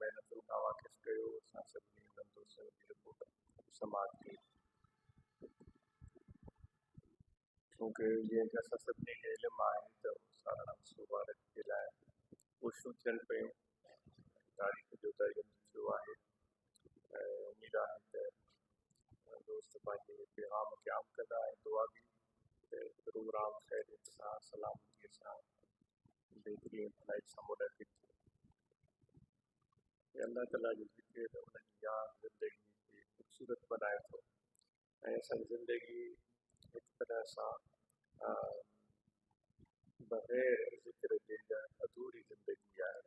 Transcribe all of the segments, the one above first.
महिनत वाक़िफ़ कयो असां सभिनी उन्हनि दोस्तनि जी रिपोर्ट समाज कई छोकी जीअं कि असां सभिनी खे इल्मु आहे त साधारण मुबारक जे लाइ कोशिशूं थियनि पियूं तारीख़ जो तइयन थियो आहे ऐं उमेद आहे त दोस्त पंहिंजे पैगाम खे आम कंदा ऐं दुआ बि प्रोग्राम ख़ैरियत सां सलामतीअ सां बहितरीन भलाई सां मुनक़िद थिए अल्लाह ताला जो ज़िक्र उनजी यादि ज़िंदगी खे ख़ूबसूरत बनाए थो ऐं असांजी ज़िंदगी हिक तरह सां बग़ैर ज़िक्र जे अधूरी ज़िंदगी आहे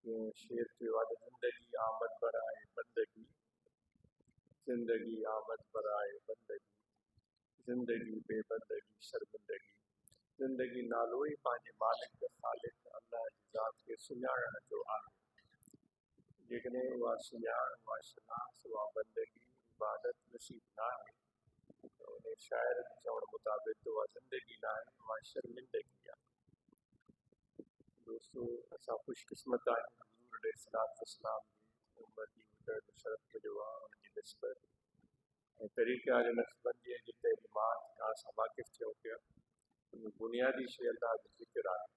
जीअं शेर चयो आहे त ज़िंदगी आमद बराए बंदगी ज़िंदगी आमद बराए बंदगी ज़िंदगी बेबंदगी शर्मिंदगी ज़िंदगी नालो ई पंहिंजे मालिक ख़ालिक अल्लाह जी ज़ात खे सुञाणण जो आहे जेकॾहिं उहा सुञाण उहा शनाख़्त उहा बंदगी इबादत नसीब न आहे त उन शाइर जे चवण मुताबिक़ उहा ज़िंदगी न आहे उहा शर्मिंदगी आहे दोस्तो असां ख़ुशकिस्मत आहियूं हज़ूर अलैहिस्सलाम जी उम्मती शरफ़ मिलियो आहे उनजी निस्बत ऐं तरीक़े नक़्शबंदीअ जी तइलीमात खां असां वाक़िफ़ थियूं पिया उन बुनियादी शइ अल्लाह जो ज़िक्र आहे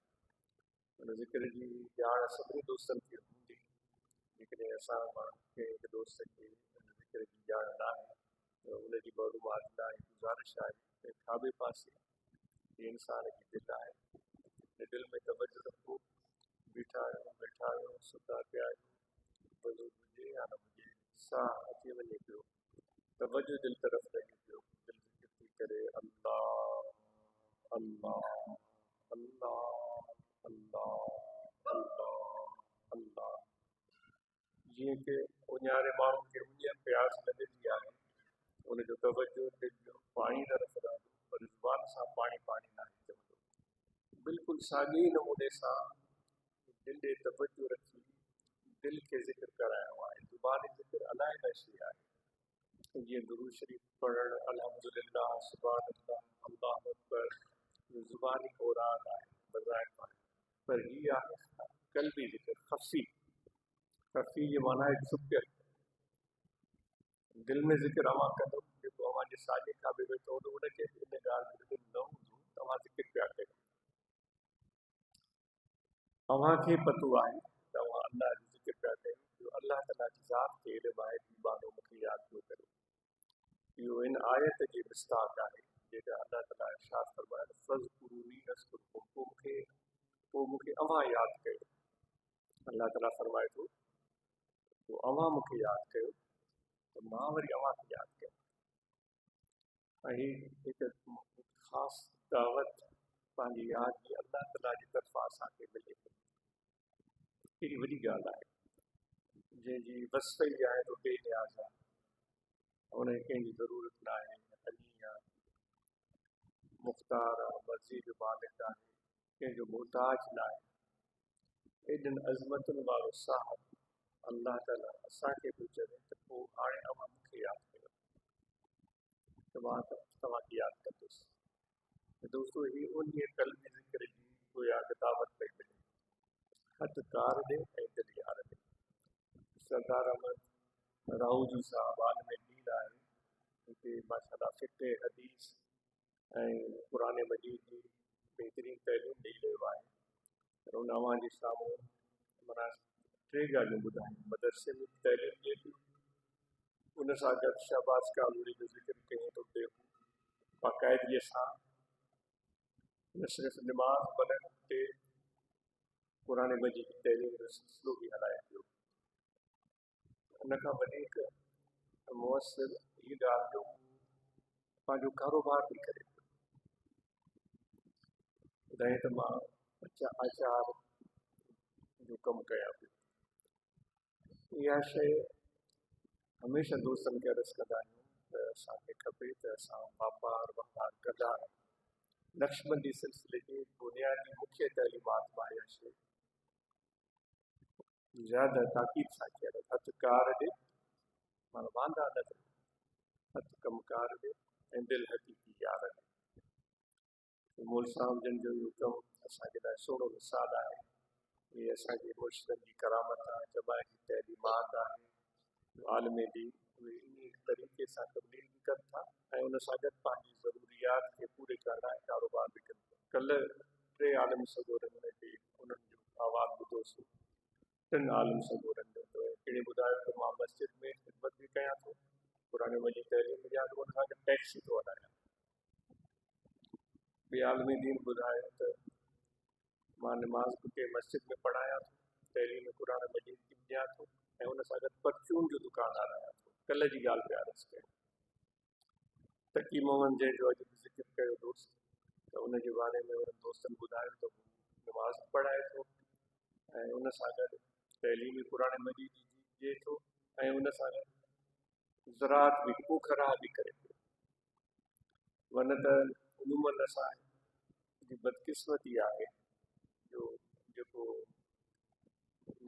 उन ज़िक्र जी ॼाण सभिनी दोस्तनि खे हूंदी जेकॾहिं असां कंहिं हिकु दोस्त खे उन ज़िक्र जी ॼाण न आहे त उनजी मालूमात लाइ गुज़ारिश आहे त खाॿे पासे जे इंसान जी दिलि आहे ऐं दिलि में तवजो रखो बीठा आहियूं सुता पिया आहियूं वज़ू हुजे या न हुजे साह अची वञे पियो तवजो दिलि तरफ़ लॻे पियो दिलि ज़िक्र थी करे अल्लाह अल्लाह अल्लाह अल्लाह अल्लाह अल्लाह जीअं कि उन्यारे माण्हू खे उन प्यास लॻंदी आहे उनजो तवजो दिलि जो पाणी तरफ़ रहंदो पर ज़ुबान सां पाणी पाणी न चवंदो बिल्कुलु साॻिए नमूने सां दिलि ॾे तवजो रखी दिलि खे ज़िक्र कराइणो आहे ज़ुबानी ज़िक्र अलाए न शइ आहे जीअं दुरूद शरीफ़ पढ़णु अल्हम्दुलिल्लाह सुभान अल्लाह अल्लाहु अकबर ज़ुबानी औराद आहे बज़ाइफ़ आहे पर हीअ आहे क़ल्बी ज़िक्र ख़फ़ी जे माना आहे छुपियल दिलि में ज़िक्र अवां कंदो जेको अवां जे साॼे खाॿे वेठो हूंदो उनखे इन ॻाल्हि जो न हूंदो तव्हां ज़िक्र पिया कयो तव्हांखे पतो आहे त तव्हां अल्लाह जो ज़िक्र पिया कयो जो अल्लाह ताला जी ज़ात खे इल्मु आहे बानो मूंखे यादि पियो करियो इहो इन आयत जी मिस्ताक आहे जेका अल्लाह ताला इरशाद फरमायो फ़ज़कुरूनी अज़कुरकुम पोइ मूंखे अव्हां यादि कयो अल्लाह ताला फरमाए थो पोइ अव्हां मूंखे यादि कयो त मां वरी अव्हांखे यादि कयो ऐं हिकु ख़ासि दावत पंहिंजी यादि जी अल्लाह ताला जी तरफ़ां असांखे मिले थी कहिड़ी वॾी ॻाल्हि आहे जंहिंजी वसफ़ ई आहे त बेनियाज़ आहे उनखे कंहिंजी ज़रूरत न आहे अनी आहे मुख़्तार आहे मर्ज़ी जो मालिक आहे कंहिंजो मुहताज न आहे एॾनि अज़मतुनि वारो साहब अल्लाह ताला असांखे पियो चवे त पोइ हाणे अव्हां मूंखे यादि कयो त मां तव्हांखे यादि कंदुसि दोस्तो ही उन क़ल्बी ज़िक्र जी गोया दावत पई मिले हथ कार ॾे ऐं दिलि यार ॾे सरदार अहमद राहूजी साहब आलम दीन आहे हिते माशाअल्लाह फ़िक़्ह हदीस ऐं क़ुरान मजीद जी बहितरीन तइलीम ॾेई रहियो आहे उन अव्हां जे साम्हूं माना टे ॻाल्हियूं ॿुधायूं मदरसे में तइलीम ॾिए थी उन सां गॾु शहबाज़ कालूनी जो ज़िक्र कयूं त उते बाक़ाइदगीअ सां न सिर्फ़ु निमाज़ बल्कि उते क़ुरान मजीद जी तइलीम जो सिलसिलो बि हलाए पियो उन खां वधीक मुअसिर हीअ ॻाल्हि जो पंहिंजो कारोबार बि करे पियो ॿुधाए त मां आचार जो कमु कयां पियो इहा शइ हमेशह दोस्तनि खे अर्ज़ु कंदा आहियूं त असांखे खपे त असां वापारु कंदा नक्शबंदी सिलसिले जी बुनियादी मुख्य तइलीमात मां इहा शइ ज़्यादा ताक़ीद सां कयल हथ कार ॾे माना वांदा न थिए हथ कमकार ॾे ऐं दिलि हक़ीक़ी यार ॾे मोल साहब जन जो इहो कमु असांजे लाइ सोढ़ो मिसाल आहे ये असांजे मुर्शिदनि जी करामत आहे, जमा जी तइलीमात आहे, आलम दीन उहे इन तरीक़े सां तब्दील बि कनि था ऐं उन सां गॾु पंहिंजी ज़रूरियात खे पूरे करण लाइ कारोबार बि कनि था। कल्ह 3 आलम सगोरनि में बि उन्हनि जो आवाज़ु ॿुधोसीं, 3 आलम सगोरनि जो। त हिकिड़े ॿुधायो त मां मस्जिद में ख़िदमत बि कयां थो, क़ुर मजीद तइलीम ॾियां थो, उन सां गॾु टैक्सी थो हलायां। ॿिए आलम दीन ॿुधायो त मां निमाज़ के मस्जिद में पढ़ायां थो, तइलीम क़ुर मजीद बि ॾियां थो ऐं उन सां गॾु परफ्यूम जो दुकान हलायां थो। कल्ह जी ॻाल्हि पिया अर्ज़ु कयो। तकी मोहम्मद जंहिंजो अॼु बि ज़िक्र कयो दोस्त, त उन जे बारे में उन्हनि दोस्तनि ॿुधायो त हू निमाज़ पढ़ाए थो ऐं उन सां गॾु तइलीम क़ुर मजीद जी ॾिए थो ऐं उन सां गॾु ज़राअत बि पोखरा बि करे थो। वन त उनूमल असांजी बदकिस्मती आहे जो जेको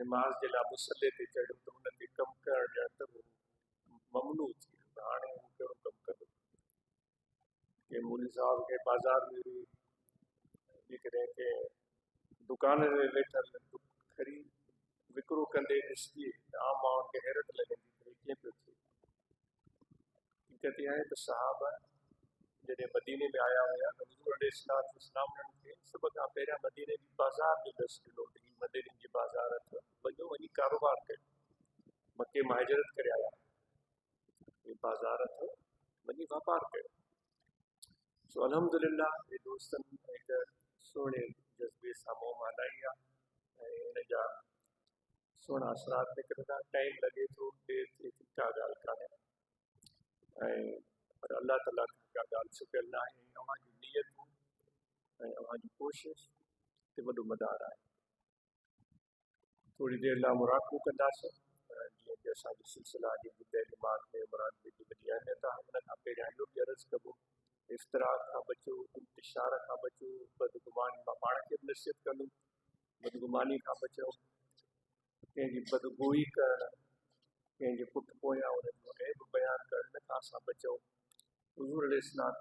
निमाज़ जे लाइ मुसले ते चढ़ियो त उन खे कमु करणु ॾियण त ममनू थी वियो। हाणे हू कहिड़ो कमु कंदो? के मौलवी साहब खे बाज़ार में जेकॾहिं के दुकान में वेठल ख़रीद विकिरो कंदे ॾिसिजे त आम माण्हुनि खे हैरत लॻंदी त हे कीअं पियो थिए। हक़ीक़त इहा आहे त साहब जॾहिं मदीने में आया हुया त हुज़ूर इस्लाम उन्हनि खे सभ खां पहिरियां मदीने जी बाज़ार जो ॾस ॾिनो त हीअ मदीने जी बाज़ार अथव, वञो वञी कारोबार कयो। मके मां हिजरत करे आया, ये बाज़ार अथव, वञी वापारु कयो। सो अल्हम्दुलिल्लाह हे दोस्तनि हिक सुहिणे जज़्बे सां मोह मानाई आहे ऐं इन जा सुहिणा असरात निकिरंदा। टाइम लॻे थो, देरि थिए थी, का ॻाल्हि कान्हे ऐं पर अल्लाह ताला खां का ॻाल्हि छुपियल न आहे। अव्हांजी नियतूं ऐं अव्हांजी कोशिशि ते वॾो मदार आहे। थोरी देरि लाइ मुराक़बो कंदासीं जीअं कि असांजी सिलसिला जी तइलीमात में मुराक़बे जी वॾी अहमियत आहे। हुन खां पहिरियां इहो बि अर्ज़ु कबो, इफ़्तिराक खां बचो, इंतिशार खां बचो, बदगुमानी मां पाण खे बि नसीहत कंदुमि, बदगुमानी खां बचो, कंहिंजी बदगोई करणु, कंहिंजे पुठि पोयां उन जो ऐब बयानु करणु, इन खां असां बचूं। हुज़ूर इस्लाम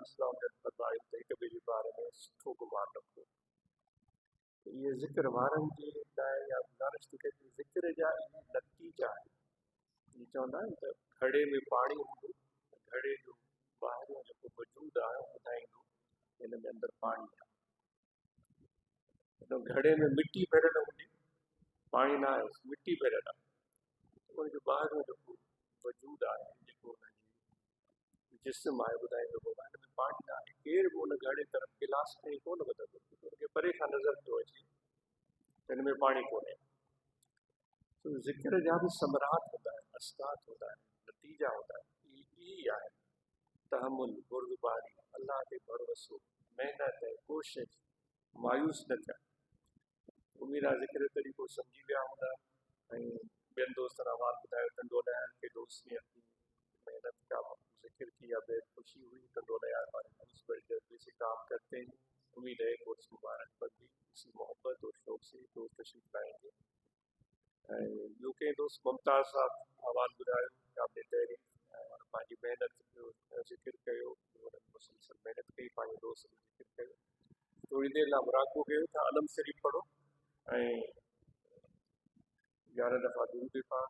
फरमायो त हिक ॿिए जे बारे में सुठो गुमान रखो। इहे ज़िक्र वारनि जे लाइ या गुज़ारिश थी कजे, ज़िक्र जा इहे नतीजा आहिनि। इहे चवंदा आहिनि त घड़े में पाणी हूंदो, घड़े जो ॿाहिरियों जेको वजूद आहे ॿुधाईंदो हिन में अंदरि पाणी आहे। घड़े में मिटी भरियल हूंदी, पाणी न आहे, मिटी भरियल आहे, उनजो ॿाहिरियों जेको वजूद आहे, जेको हुनजी जिस्म आहे, ॿुधाईंदो हिन में पाणी न आहे। केर बि उन घड़े तरफ़ गिलास खणी कोन वधंदो, उनखे परे खां नज़र थो अचे हिन में पाणी कोन्हे। तो ज़िक्र जा बि समरात हूंदा आहिनि, असरात हूंदा आहिनि, नतीजा हूंदा आहिनि। इहे आहे तहमुल, बुर्दबारी, अल्लाह ते भरोसो, महिनत ऐं कोशिशि, मायूस न थियणु। उमीद आहे ज़िक्र तरीक़ो सम्झी विया हूंदा ऐं ॿियनि दोस्तनि आवाज़ ॿुधायो कंडोलाया के दोस्त ने अपनी मेहनत का जिक्र किया, बेहद खुशी हुई। कंडोलाया हमारे उस बड़े जज्बे से काम करते हैं। उम्मीद है कोर्स मुबारक पर भी इसी मोहब्बत और शौक से दोस्त तशरीफ लाएंगे। ॿियो कंहिं दोस्त मुमताज़ साहब आवाज़ ॿुधायो, क़ाबिल तहरीफ़, पंहिंजी महिनत जो ज़िक्र कयो, उन्हनि मुसलसल महिनत कई, पंहिंजे दोस्त जो ज़िक्र कयो। थोरी देरि लाइ मुराक़बो कयो था, आलम शरीफ़ पढ़ो ऐं 11 दफ़ा दुरूद पाक